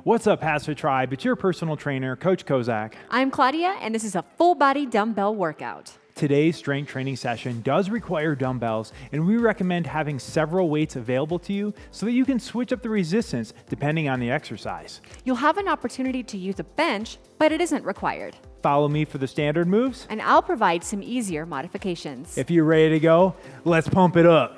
What's up, HASfit Tribe? It's your personal trainer, Coach Kozak. I'm Claudia, and this is a full body dumbbell workout. Today's strength training session does require dumbbells, and we recommend having several weights available to you so that you can switch up the resistance depending on the exercise. You'll have an opportunity to use a bench, but it isn't required. Follow me for the standard moves, And I'll provide some easier modifications. if you're ready to go, let's pump it up.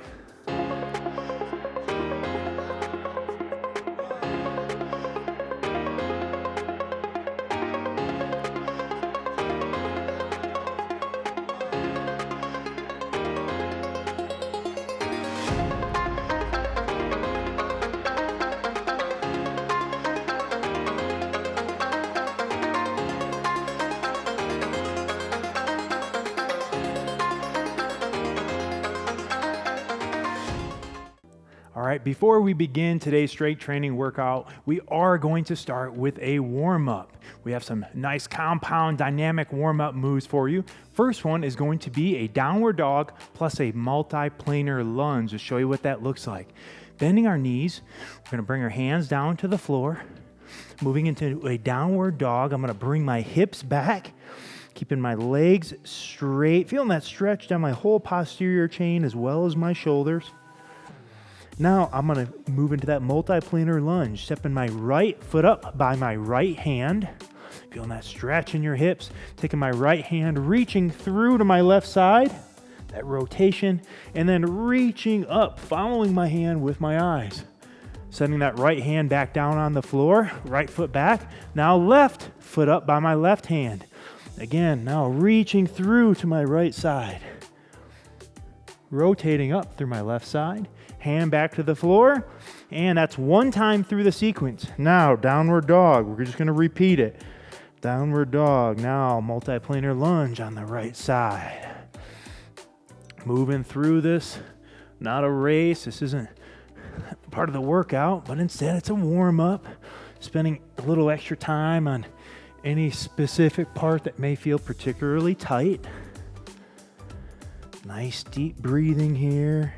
All right, before we begin today's strength training workout, we are going to start with a warm-up. We have some nice compound dynamic warm-up moves for you. First one is going to be a downward dog plus a multi-planar lunge to show you what that looks like. Bending our knees, we're gonna bring our hands down to the floor. Moving into a downward dog, I'm gonna bring my hips back, keeping my legs straight, feeling that stretch down my whole posterior chain as well as my shoulders. Now I'm gonna move into that multi-planar lunge, stepping my right foot up by my right hand, feeling that stretch in your hips, taking my right hand, reaching through to my left side, that rotation, and then reaching up, following my hand with my eyes. Setting that right hand back down on the floor, right foot back, now left foot up by my left hand. Again, now reaching through to my right side. Rotating up through my left side, hand back to the floor, and that's one time through the sequence. Now, downward dog, we're just gonna repeat it. Downward dog, now multi-planar lunge on the right side. Moving through this, not a race, this isn't part of the workout, but instead it's a warm-up, spending a little extra time on any specific part that may feel particularly tight. Nice deep breathing here.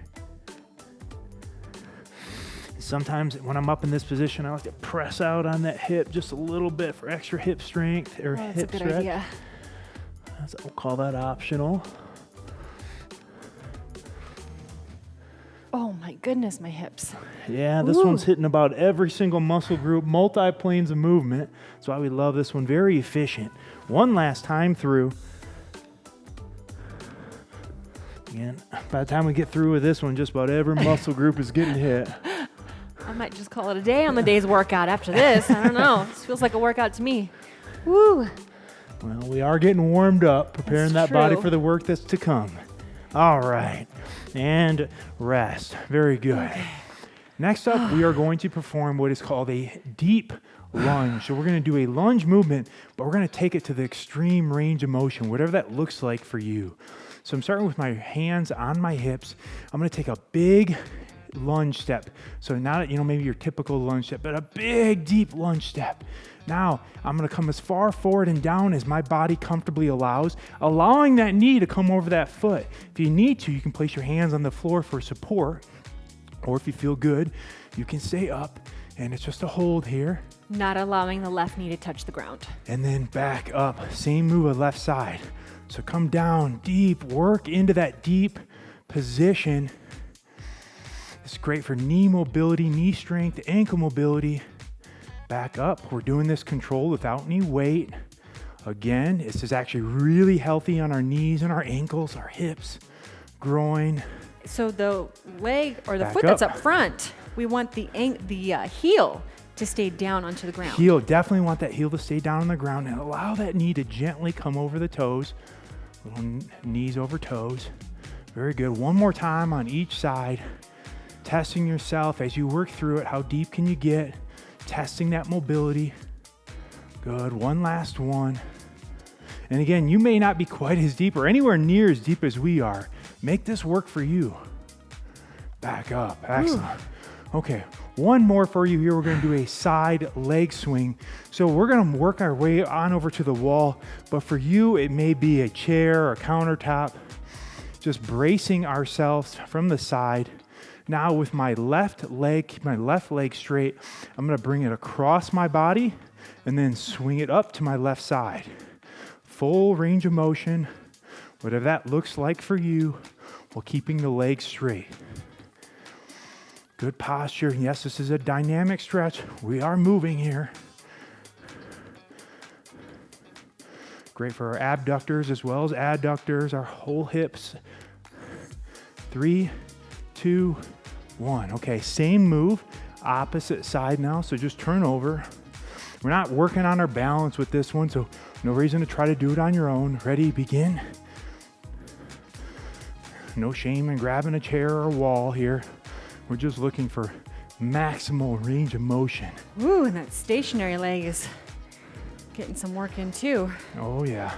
Sometimes when I'm up in this position, I like to press out on that hip just a little bit for extra hip strength or That's hip a good stretch. idea. We'll call that optional. Oh my goodness, my hips. Yeah, this one's hitting about every single muscle group, multi-planes of movement. That's why we love this one. Very efficient. One last time through. Again, by the time we get through with this one, just about every muscle group is getting hit. I might just call it a day on the day's workout after this. I don't know. This feels like a workout to me. Woo. Well, we are getting warmed up, preparing That's that body true. for the work that's to come. All right, and rest. Very good. Okay. Next up, we are going to perform what is called a deep lunge. So we're going to do a lunge movement, but we're going to take it to the extreme range of motion, whatever that looks like for you. So I'm starting with my hands on my hips. I'm going to take a big lunge step. So not, maybe your typical lunge step, but a big, deep lunge step. Now, I'm going to come as far forward and down as my body comfortably allows, allowing that knee to come over that foot. If you need to, you can place your hands on the floor for support, or if you feel good, you can stay up, and it's just a hold here. Not allowing the left knee to touch the ground. And then back up. Same move on left side. So come down deep, work into that deep position. It's great for knee mobility, knee strength, ankle mobility. Back up. We're doing this controlled without any weight. Again, this is actually really healthy on our knees and our ankles, our hips, groin. So the leg or the Back foot that's up. up front, we want the heel to stay down onto the ground. Heel, definitely want that heel to stay down on the ground and allow that knee to gently come over the toes. Little knees over toes. Very good. One more time on each side. Testing yourself as you work through it. How deep can you get? Testing that mobility. Good. One last one. And again, you may not be quite as deep or anywhere near as deep as we are. Make this work for you. Back up. Excellent. Okay, one more for you here. We're going to do a side leg swing. So we're going to work our way on over to the wall, but for you, it may be a chair or a countertop. Just bracing ourselves from the side. Now with my left leg, keep my left leg straight, I'm gonna bring it across my body and then swing it up to my left side. Full range of motion, whatever that looks like for you, while keeping the leg straight. Good posture. Yes, this is a dynamic stretch. We are moving here. Great for our abductors as well as adductors, our whole hips. 3, 2, 1. Okay, same move, opposite side now, so just turn over. We're not working on our balance with this one, so no reason to try to do it on your own. Ready, begin. No shame in grabbing a chair or a wall here. We're just looking for maximal range of motion. Ooh, and that stationary leg is getting some work in too. Oh yeah.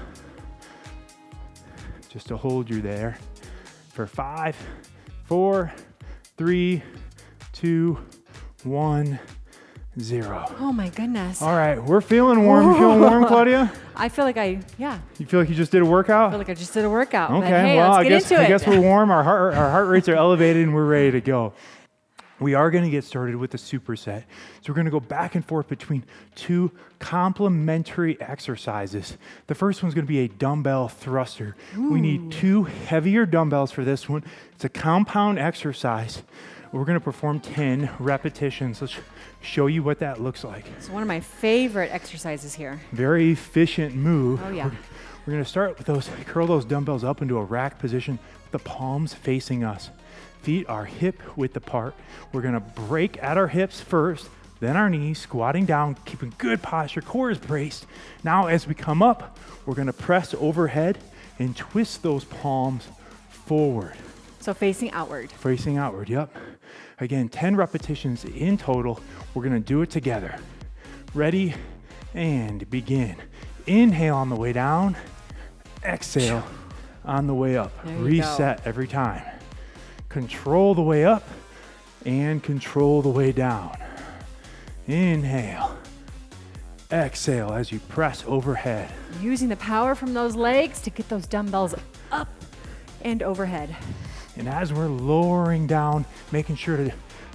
Just to hold you there for 5, 4, 3, 2, 1, 0. Oh my goodness. All right, we're feeling warm. You feeling warm, Claudia? I feel like yeah. You feel like you just did a workout? I feel like I just did a workout. Okay, But hey, well, let's I get guess into I guess it. we're warm. Our heart rates are elevated, and we're ready to go. We are going to get started with the superset. So we're going to go back and forth between 2 complementary exercises. The first one's going to be a dumbbell thruster. Ooh. We need 2 heavier dumbbells for this one. It's a compound exercise. We're going to perform 10 repetitions. Let's show you what that looks like. It's one of my favorite exercises here. Very efficient move. Oh yeah. We're going to start with curl those dumbbells up into a rack position with the palms facing us. Feet are hip width apart. We're gonna break at our hips first, then our knees, squatting down, keeping good posture, core is braced. Now as we come up, we're gonna press overhead and twist those palms forward. So facing outward. Facing outward, yep. Again, 10 repetitions in total. We're gonna do it together. Ready, and begin. Inhale on the way down, exhale on the way up. There you Reset go. every time. Control the way up and control the way down. Inhale. Exhale as you press overhead. Using the power from those legs to get those dumbbells up and overhead. And as we're lowering down, making sure to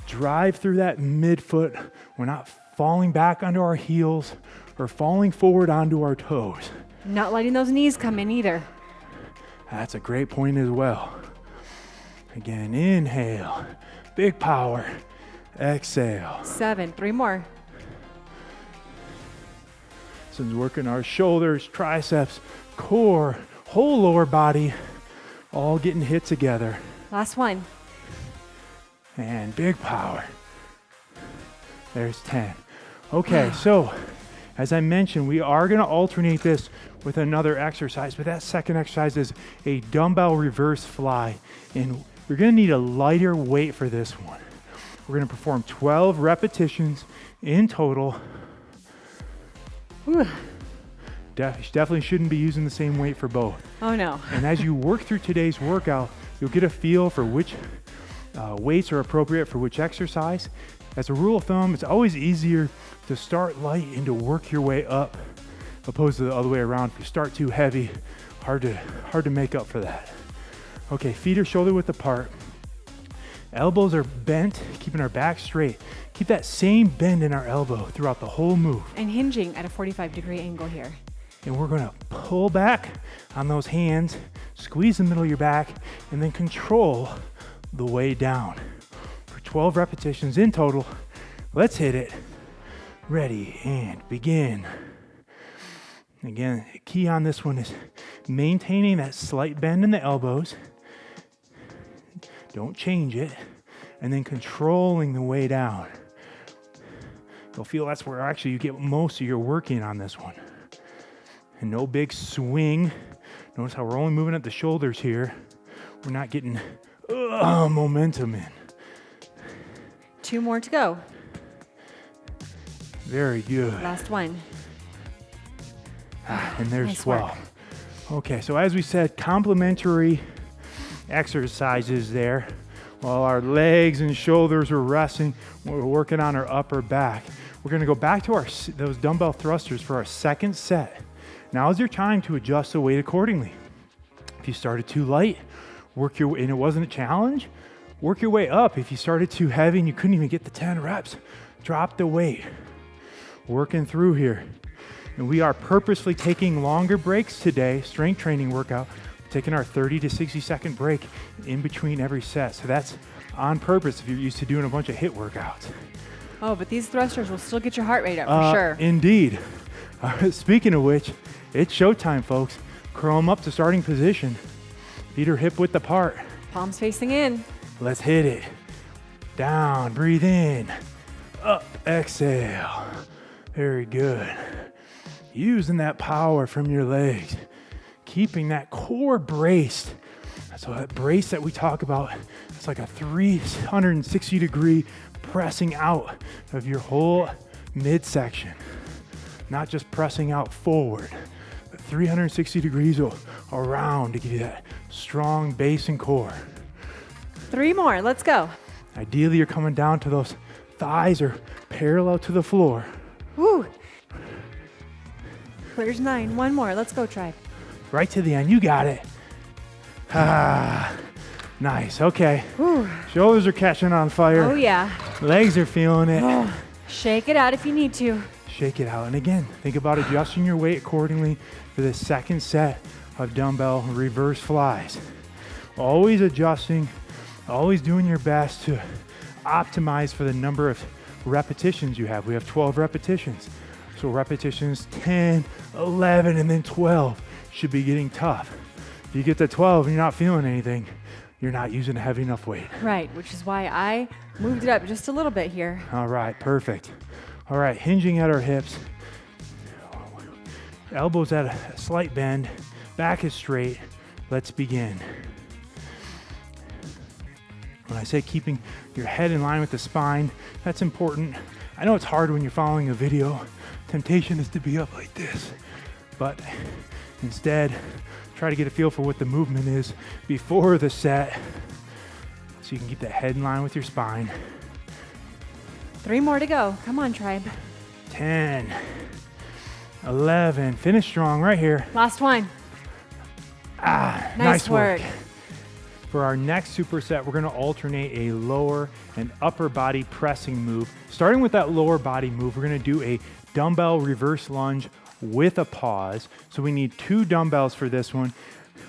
drive through that midfoot. We're not falling back onto our heels or falling forward onto our toes. Not letting those knees come in either. That's a great point as well. Again, inhale, big power, exhale. 7, 3 more. So it's working our shoulders, triceps, core, whole lower body, all getting hit together. Last one. And big power. There's 10. Okay, so as I mentioned, we are gonna alternate this with another exercise, but that second exercise is a dumbbell reverse fly. And you're gonna need a lighter weight for this one. We're gonna perform 12 repetitions in total. Whew. Definitely shouldn't be using the same weight for both. Oh no. And as you work through today's workout, you'll get a feel for which weights are appropriate for which exercise. As a rule of thumb, it's always easier to start light and to work your way up, opposed to the other way around. If you start too heavy, hard to make up for that. Okay, feet are shoulder width apart. Elbows are bent, keeping our back straight. Keep that same bend in our elbow throughout the whole move. And hinging at a 45-degree angle here. And we're gonna pull back on those hands, squeeze the middle of your back, and then control the way down. For 12 repetitions in total, let's hit it. Ready, and begin. Again, the key on this one is maintaining that slight bend in the elbows. Don't change it. And then controlling the way down. You'll feel that's where actually you get most of your working on this one. And no big swing. Notice how we're only moving at the shoulders here. We're not getting momentum in. 2 more to go. Very good. Last one. And there's Nice 12. work. Okay, so as we said, complementary exercises there. While our legs and shoulders are resting, we're working on our upper back. We're gonna go back to those dumbbell thrusters for our second set. Now is your time to adjust the weight accordingly. If you started too light, and it wasn't a challenge, Work your way up. If you started too heavy and you couldn't even get the 10 reps, drop the weight. Working through here. And we are purposely taking longer breaks today, strength training workout, taking our 30 to 60 second break in between every set. So that's on purpose if you're used to doing a bunch of HIIT workouts. Oh, but these thrusters will still get your heart rate up for sure. Indeed. Speaking of which, it's showtime, folks. Curl them up to starting position. Feet are hip width apart. Palms facing in. Let's hit it. Down, breathe in. Up, exhale. Very good. Using that power from your legs. Keeping that core braced. So that brace that we talk about, it's like a 360-degree pressing out of your whole midsection. Not just pressing out forward, but 360 degrees around to give you that strong base and core. 3 more, let's go. Ideally, you're coming down to those thighs are parallel to the floor. Woo. There's 9, 1 more, let's go, tribe. Right to the end, you got it. Ah, nice, okay. Whew. Shoulders are catching on fire. Oh yeah. Legs are feeling it. Oh, shake it out if you need to. Shake it out. And again, think about adjusting your weight accordingly for the second set of dumbbell reverse flies. Always adjusting, always doing your best to optimize for the number of repetitions you have. We have 12 repetitions. So repetitions 10, 11, and then 12 should be getting tough. If you get to 12 and you're not feeling anything, you're not using a heavy enough weight. Right, which is why I moved it up just a little bit here. All right, perfect. All right, hinging at our hips. Elbows at a slight bend. Back is straight. Let's begin. When I say keeping your head in line with the spine, that's important. I know it's hard when you're following a video. Temptation is to be up like this. But instead, try to get a feel for what the movement is before the set so you can keep that head in line with your spine. 3 more to go. Come on, tribe. 10, 11, finish strong right here. Last one. Nice work. work. For our next superset, we're gonna alternate a lower and upper body pressing move. Starting with that lower body move, we're gonna do a dumbbell reverse lunge with a pause. So we need 2 dumbbells for this one.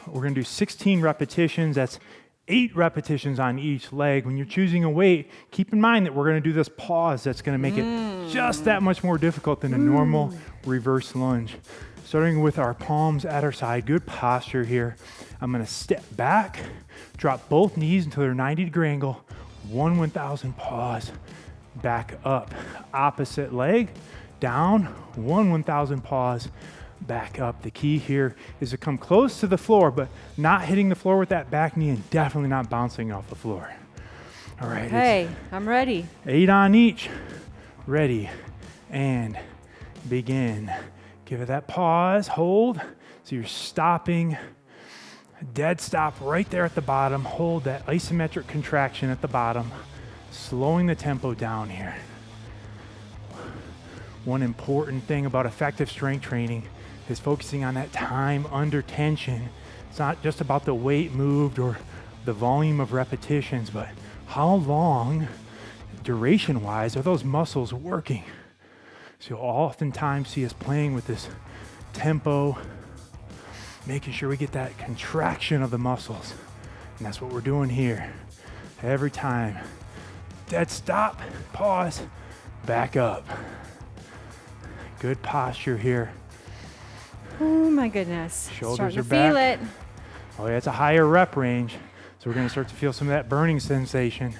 We're gonna do 16 repetitions. That's 8 repetitions on each leg. When you're choosing a weight, keep in mind that we're gonna do this pause that's gonna make it just that much more difficult than a normal reverse lunge. Starting with our palms at our side, good posture here. I'm gonna step back, drop both knees until they're 90-degree angle, 1/1000 pause, back up. Opposite leg, down, 1/1000 pause, back up. The key here is to come close to the floor, but not hitting the floor with that back knee and definitely not bouncing off the floor. All right. Okay, I'm ready. 8 on each. Ready, and begin. Give it that pause, hold. So you're stopping, dead stop right there at the bottom. Hold that isometric contraction at the bottom, slowing the tempo down here. One important thing about effective strength training is focusing on that time under tension. It's not just about the weight moved or the volume of repetitions, but how long, duration-wise, are those muscles working? So you'll oftentimes see us playing with this tempo, making sure we get that contraction of the muscles. And that's what we're doing here. Every time. Dead stop, pause, back up. Good posture here. Oh my goodness. Shoulders Starting are to feel back. it. Oh yeah, it's a higher rep range. So we're gonna start to feel some of that burning sensation.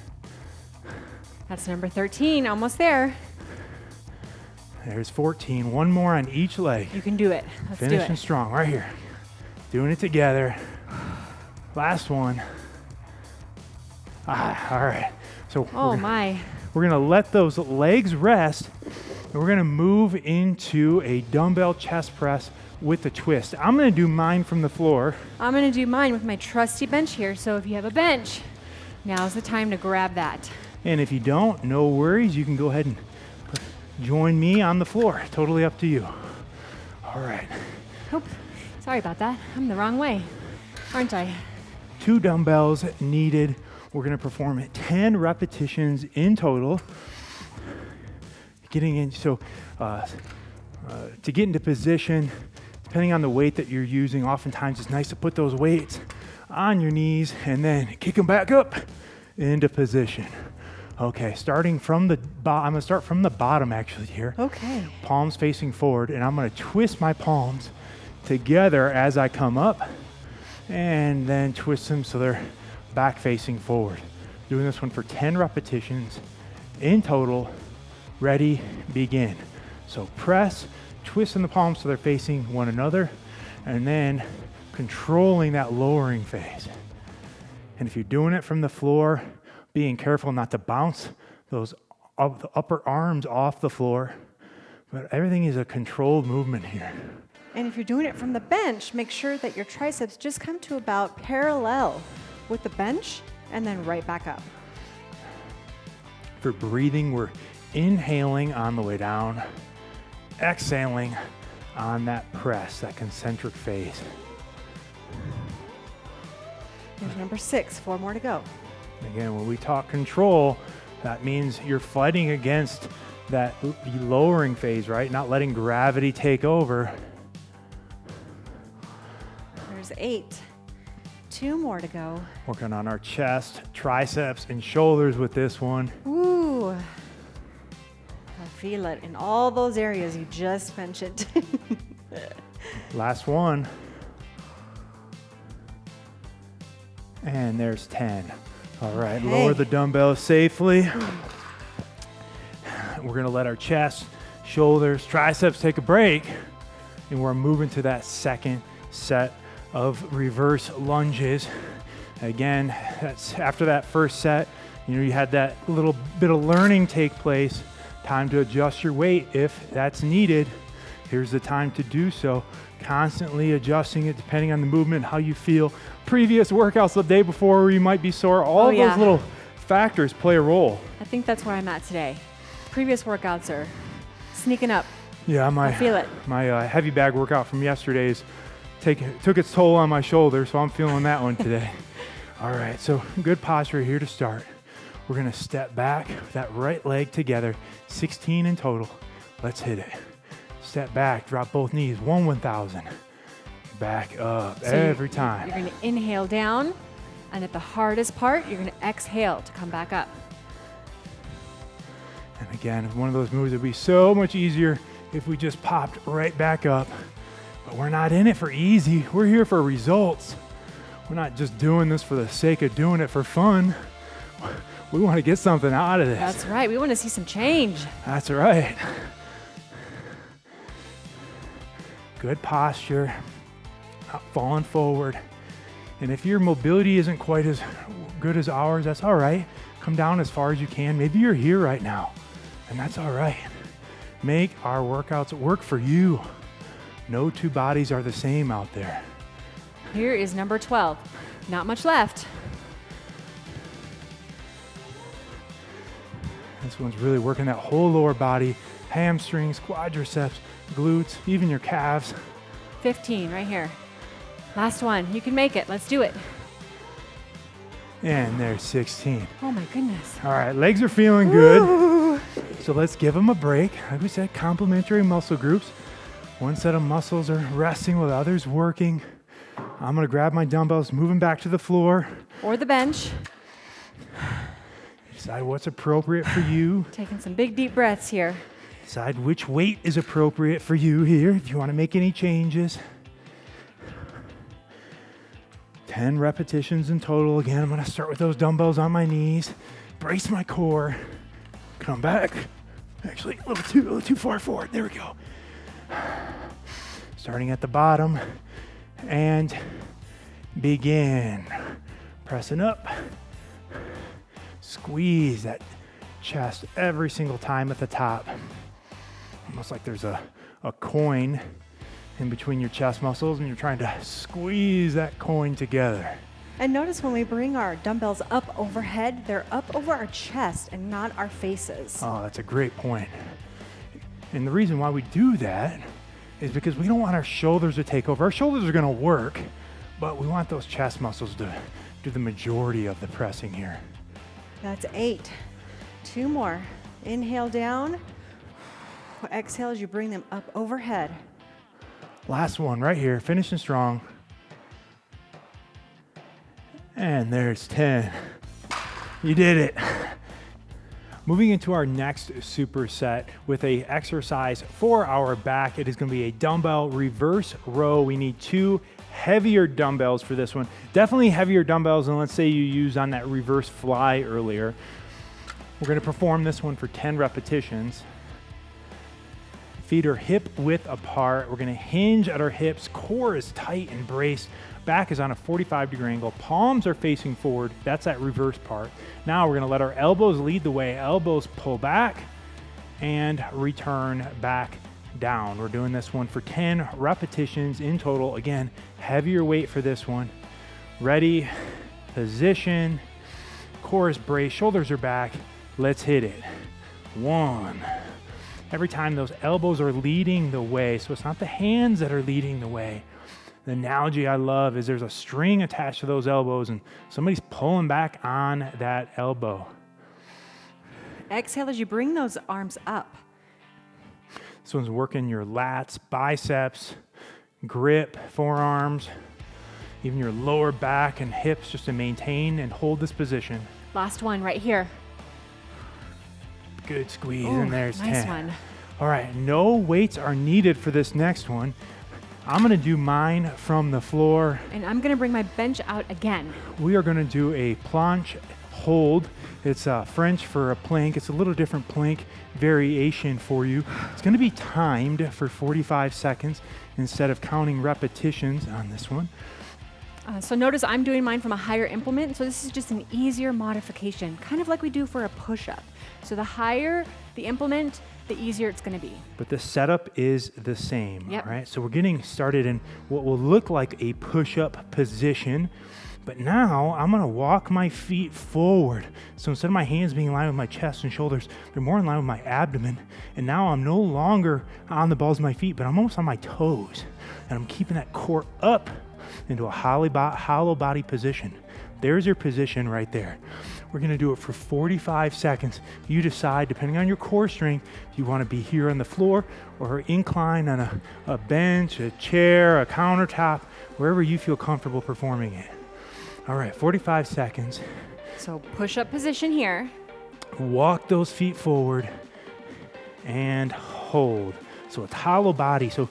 That's number 13, almost there. There's 14, 1 more on each leg. You can do it. Let's do Finishing it. strong, right here. Doing it together. Last one. All right. So we're gonna let those legs rest, and we're gonna move into a dumbbell chest press with a twist. I'm gonna do mine from the floor. I'm gonna do mine with my trusty bench here. So if you have a bench, now's the time to grab that. And if you don't, no worries. You can go ahead and join me on the floor. Totally up to you. All right. Oh, sorry about that. I'm the wrong way, aren't I? 2 dumbbells needed. We're gonna perform 10 repetitions in total. Getting in, so to get into position, depending on the weight that you're using, oftentimes it's nice to put those weights on your knees and then kick them back up into position. Okay, starting from the bottom, I'm gonna start from the bottom actually here. Okay. Palms facing forward, and I'm gonna twist my palms together as I come up, and then twist them so they're back facing forward. Doing this one for 10 repetitions in total. Ready, begin. So press, twisting the palms so they're facing one another, and then controlling that lowering phase. And if you're doing it from the floor, being careful not to bounce those the upper arms off the floor, but everything is a controlled movement here. And if you're doing it from the bench, make sure that your triceps just come to about parallel with the bench and then right back up. For breathing, we're inhaling on the way down, exhaling on that press, that concentric phase. Here's number 6, 4 more to go. Again, when we talk control, that means you're fighting against that lowering phase, right? Not letting gravity take over. There's 8, 2 more to go. Working on our chest, triceps, and shoulders with this one. Ooh, I feel it in all those areas you just mentioned. Last one. And there's 10. All right, Okay. Lower the dumbbells safely. We're gonna let our chest, shoulders, triceps take a break, and we're moving to that second set of reverse lunges. Again, that's after that first set, you had that little bit of learning take place, time to adjust your weight if that's needed. Here's the time to do so. Constantly adjusting it depending on the movement, how you feel. Previous workouts the day before where you might be sore, all of those little factors play a role. I think that's where I'm at today. Previous workouts are sneaking up. Yeah, I feel it. My heavy bag workout from yesterday's took its toll on my shoulder, so I'm feeling that one today. All right, so good posture here to start. We're gonna step back with that right leg together, 16 in total. Let's hit it. Step back, drop both knees, 1,000. Back up So every time. You're gonna inhale down, and at the hardest part, you're gonna exhale to come back up. And again, one of those moves that would be so much easier if we just popped right back up. But we're not in it for easy. We're here for results. We're not just doing this for the sake of doing it for fun. We want to get something out of this. That's right. We want to see some change. That's right. Good posture, not falling forward. And if your mobility isn't quite as good as ours, that's all right. Come down as far as you can. Maybe you're here right now, and that's all right. Make our workouts work for you. No two bodies are the same out there. Here is number 12. Not much left. This one's really working that whole lower body, hamstrings, quadriceps, glutes, even your calves. 15 right here. Last one. You can make it. Let's do it. And there's 16. Oh my goodness. All right, legs are feeling good. Ooh. So let's give them a break. Like we said, complementary muscle groups. One set of muscles are resting while the other's working. I'm gonna grab my dumbbells, move them back to the floor. Or the bench. Decide what's appropriate for you. Taking some big deep breaths here. Decide which weight is appropriate for you here if you want to make any changes. 10 repetitions in total. Again, I'm going to start with those dumbbells on my knees. Brace my core. Come back. Actually, a little too far forward. There we go. Starting at the bottom and begin. Pressing up. Squeeze that chest every single time at the top. Almost like there's a coin in between your chest muscles and you're trying to squeeze that coin together. And notice when we bring our dumbbells up overhead, they're up over our chest and not our faces. Oh, that's a great point. And the reason why we do that is because we don't want our shoulders to take over. Our shoulders are going to work, but we want those chest muscles to do the majority of the pressing here. That's 8. 2 more. Inhale down. Exhale as you bring them up overhead. Last one right here, finishing strong. And there's 10. You did it. Moving into our next superset with a exercise for our back. It is going to be a dumbbell reverse row. We need 2 heavier dumbbells for this one. Definitely heavier dumbbells than let's say you used on that reverse fly earlier. We're going to perform this one for 10 repetitions. Feet are hip width apart. We're going to hinge at our hips. Core is tight and braced. Back is on a 45-degree angle. Palms are facing forward. That's that reverse part. Now we're going to let our elbows lead the way. Elbows pull back and return back down. We're doing this one for 10 repetitions in total. Again, heavier weight for this one. Ready, position, core is braced, shoulders are back. Let's hit it. 1. Every time those elbows are leading the way, so it's not the hands that are leading the way. The analogy I love is there's a string attached to those elbows and somebody's pulling back on that elbow. Exhale as you bring those arms up. This one's working your lats, biceps, grip, forearms, even your lower back and hips just to maintain and hold this position. Last one right here. Good squeeze, Ooh, and there's nice 10. one. All right, no weights are needed for this next one. I'm gonna do mine from the floor. And I'm gonna bring my bench out again. We are gonna do a planche hold. It's French for a plank. It's a little different plank variation for you. It's gonna be timed for 45 seconds instead of counting repetitions on this one. So notice I'm doing mine from a higher implement, so this is just an easier modification, kind of like we do for a push-up. So the higher the implement, the easier it's gonna be. But the setup is the same, Yep. right? So we're getting started in what will look like a push-up position, but now I'm gonna walk my feet forward. So instead of my hands being in line with my chest and shoulders, they're more in line with my abdomen. And now I'm no longer on the balls of my feet, but I'm almost on my toes. And I'm keeping that core up into a hollow body position. There's your position right there. We're gonna do it for 45 seconds. You decide, depending on your core strength, if you wanna be here on the floor or incline on a bench, a chair, a countertop, wherever you feel comfortable performing it. All right, 45 seconds. So push-up position here. Walk those feet forward and hold. So it's hollow body. So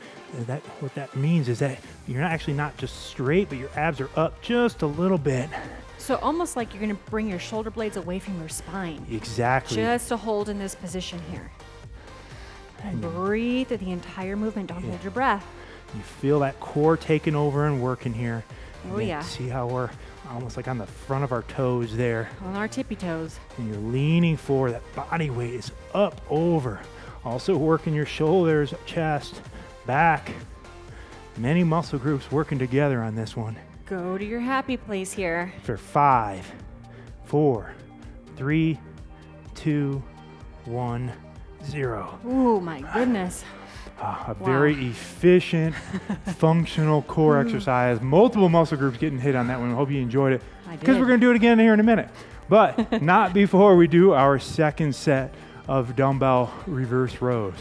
what that means is that you're not just straight, but your abs are up just a little bit. So almost like you're gonna bring your shoulder blades away from your spine. Exactly. Just to hold in this position here. And breathe through the entire movement. Don't hold your breath. You feel that core taking over and working here. Oh, And yeah. See how we're almost like on the front of our toes there. On our tippy toes. And you're leaning forward. That body weight is up over. Also working your shoulders, chest, back. Many muscle groups working together on this one. Go to your happy place here. For 5, 4, 3, 2, 1, 0. Ooh, my goodness. A very efficient, functional core exercise. Multiple muscle groups getting hit on that one. I hope you enjoyed it. I did. Because we're going to do it again here in a minute. But not before we do our second set of dumbbell reverse rows.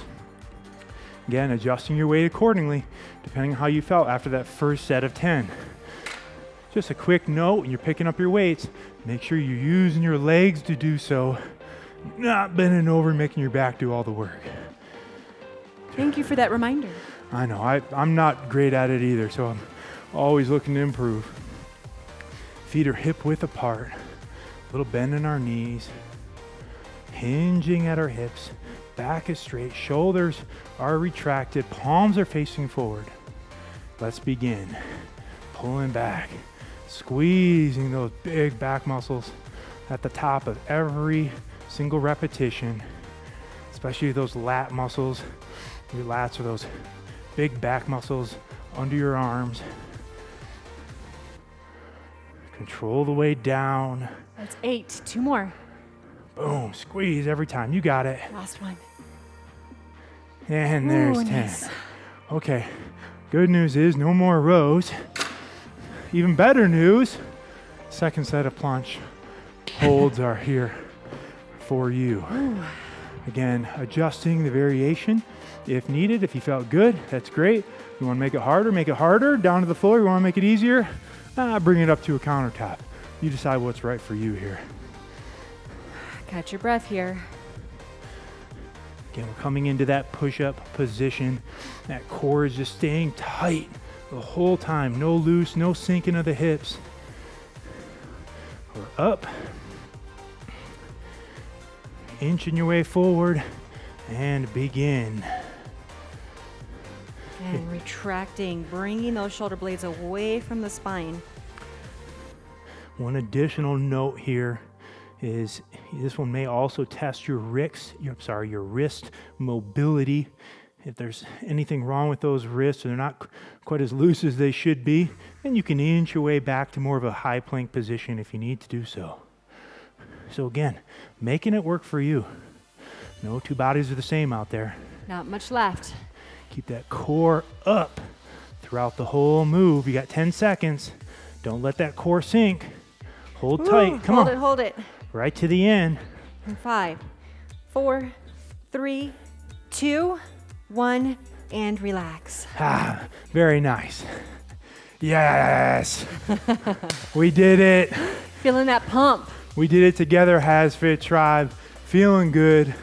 Again, adjusting your weight accordingly, depending on how you felt after that first set of 10. Just a quick note, when you're picking up your weights, make sure you're using your legs to do so, not bending over and making your back do all the work. Thank you for that reminder. I know, I'm not great at it either, so I'm always looking to improve. Feet are hip width apart, a little bend in our knees, hinging at our hips, back is straight, shoulders are retracted, palms are facing forward. Let's begin. Pulling back, squeezing those big back muscles at the top of every single repetition, especially those lat muscles. Your lats are those big back muscles under your arms. Control the weight down. That's 8. 2 more. Boom, squeeze every time. You got it. Last one. And there's Ooh, 10. nice. Okay, good news is no more rows. Even better news, Second set of planche holds are here for you. Ooh. Again, adjusting the variation if needed. If you felt good, that's great. You want to make it harder, down to the floor. You want to make it easier, bring it up to a countertop. You decide what's right for you here. Catch your breath here. Again, we're coming into that push-up position. That core is just staying tight the whole time. No loose, no sinking of the hips. We're up. Inching your way forward and begin. And retracting, bringing those shoulder blades away from the spine. One additional note here is this one may also test your wrist mobility. If there's anything wrong with those wrists or they're not quite as loose as they should be, then you can inch your way back to more of a high plank position if you need to do so. So again, making it work for you. No two bodies are the same out there. Not much left. Keep that core up throughout the whole move. You got 10 seconds. Don't let that core sink. Hold tight. Come on. Hold it. Right to the end. 5, 4, 3, 2, 1, and relax. Very nice. Yes. We did it. Feeling that pump. We did it together, HASfit Tribe. Feeling good.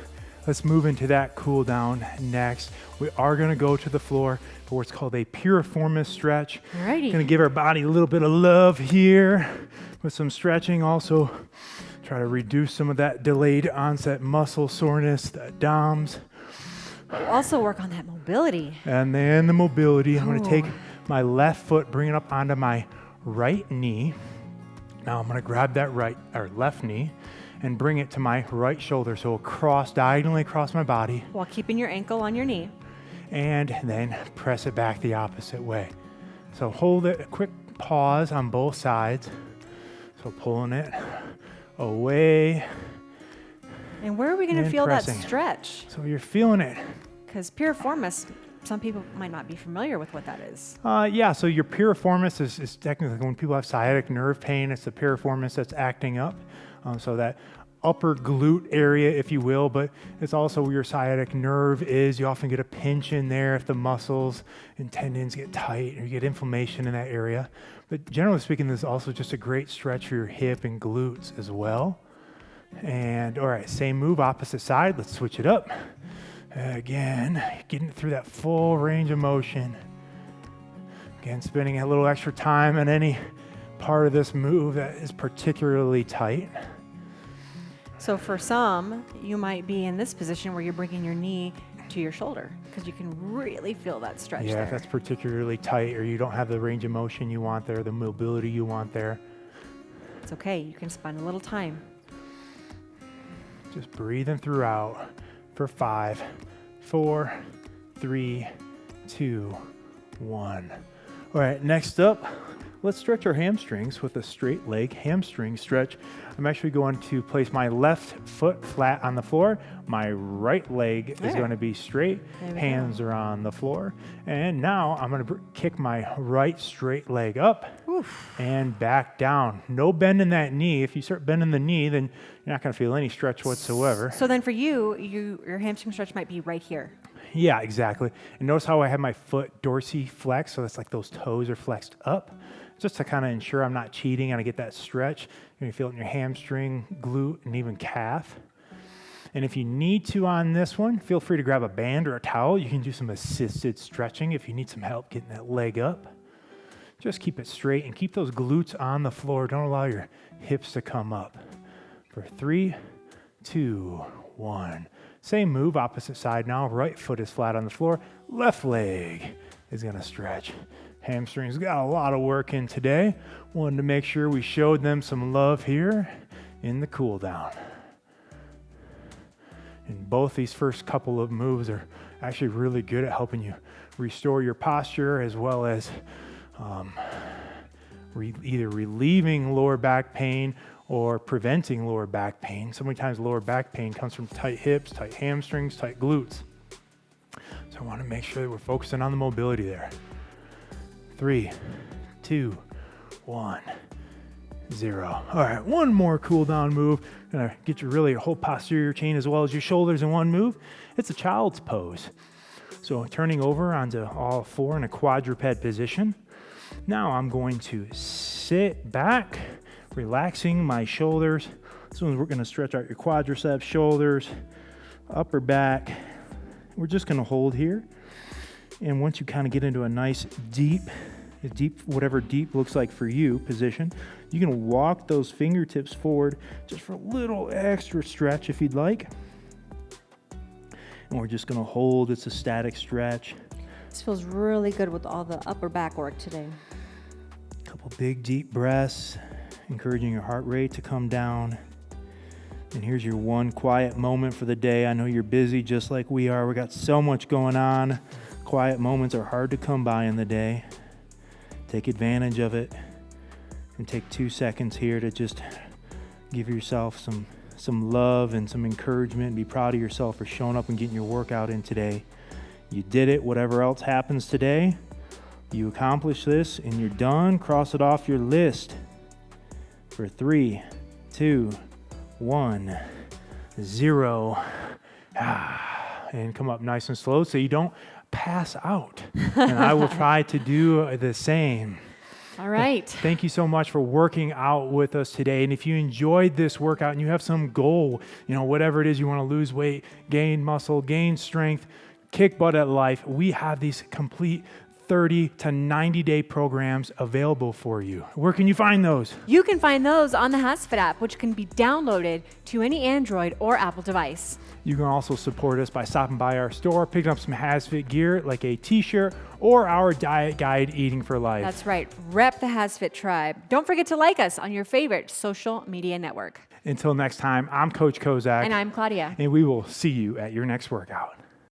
Let's move into that cool down next. We are going to go to the floor for what's called a piriformis stretch. Alrighty. Going to give our body a little bit of love here with some stretching. Also, try to reduce some of that delayed onset muscle soreness, that DOMS. Also work on that mobility. And then the mobility. I'm going to take my left foot, bring it up onto my right knee. Now I'm going to grab that left knee and bring it to my right shoulder. So diagonally across my body. While keeping your ankle on your knee. And then press it back the opposite way. So hold it, a quick pause on both sides. So pulling it away. And where are we going to feel pressing. that stretch? So you're feeling it. Because piriformis, some people might not be familiar with what that is. Yeah, so your piriformis is technically when people have sciatic nerve pain, it's the piriformis that's acting up. So that upper glute area, if you will, but it's also where your sciatic nerve is. You often get a pinch in there if the muscles and tendons get tight or you get inflammation in that area. But generally speaking, this is also just a great stretch for your hip and glutes as well. And all right, same move, opposite side. Let's switch it up. Again, getting through that full range of motion. Again, spending a little extra time on any part of this move that is particularly tight. So for some, you might be in this position where you're bringing your knee to your shoulder because you can really feel that stretch there. Yeah, if that's particularly tight or you don't have the range of motion you want there, the mobility you want there. It's okay. You can spend a little time. Just breathing throughout for 5, 4, 3, 2, 1. All right, next up, let's stretch our hamstrings with a straight leg hamstring stretch. I'm actually going to place my left foot flat on the floor. My right leg is going to be straight. Hands are on the floor. And now I'm going to kick my right straight leg up and back down. No bend in that knee. If you start bending the knee, then you're not going to feel any stretch whatsoever. So then for your hamstring stretch might be right here. Yeah, exactly. And notice how I have my foot dorsiflex, so that's like those toes are flexed up, just to kind of ensure I'm not cheating and I get that stretch. You're going to feel it in your hamstring, glute, and even calf. And if you need to on this one, feel free to grab a band or a towel. You can do some assisted stretching if you need some help getting that leg up. Just keep it straight and keep those glutes on the floor. Don't allow your hips to come up. For 3, 2, 1. Same move, opposite side now. Right foot is flat on the floor. Left leg is going to stretch. Hamstrings got a lot of work in today. Wanted to make sure we showed them some love here in the cool down. And both these first couple of moves are actually really good at helping you restore your posture as well as either relieving lower back pain or preventing lower back pain. So many times lower back pain comes from tight hips, tight hamstrings, tight glutes. So I want to make sure that we're focusing on the mobility there. 3, 2, 1. 0. All right, one more cool down move. Gonna get you really your whole posterior chain as well as your shoulders in one move. It's a child's pose. So turning over onto all 4 in a quadruped position. Now I'm going to sit back, relaxing my shoulders. This one we're gonna stretch out your quadriceps, shoulders, upper back. We're just gonna hold here. And once you kind of get into a nice deep, whatever deep looks like for you, position, you can walk those fingertips forward just for a little extra stretch if you'd like. And we're just gonna hold, it's a static stretch. This feels really good with all the upper back work today. Couple big deep breaths, encouraging your heart rate to come down. And here's your one quiet moment for the day. I know you're busy just like we are. We got so much going on. Quiet moments are hard to come by in the day. Take advantage of it and take 2 seconds here to just give yourself some love and some encouragement. Be proud of yourself for showing up and getting your workout in today. You did it. Whatever else happens today, you accomplished this and you're done. Cross it off your list for 3, 2, 1, 0. And come up nice and slow so you don't pass out. And I will try to do the same. All right. Thank you so much for working out with us today. And if you enjoyed this workout and you have some goal, whatever it is, you want to lose weight, gain muscle, gain strength, kick butt at life, we have these complete 30 to 90 day programs available for you. Where can you find those? You can find those on the HASfit app, which can be downloaded to any Android or Apple device. You can also support us by stopping by our store, picking up some HASfit gear like a t-shirt or our diet guide, Eating for Life. That's right. Rep the HASfit tribe. Don't forget to like us on your favorite social media network. Until next time, I'm Coach Kozak. And I'm Claudia. And we will see you at your next workout.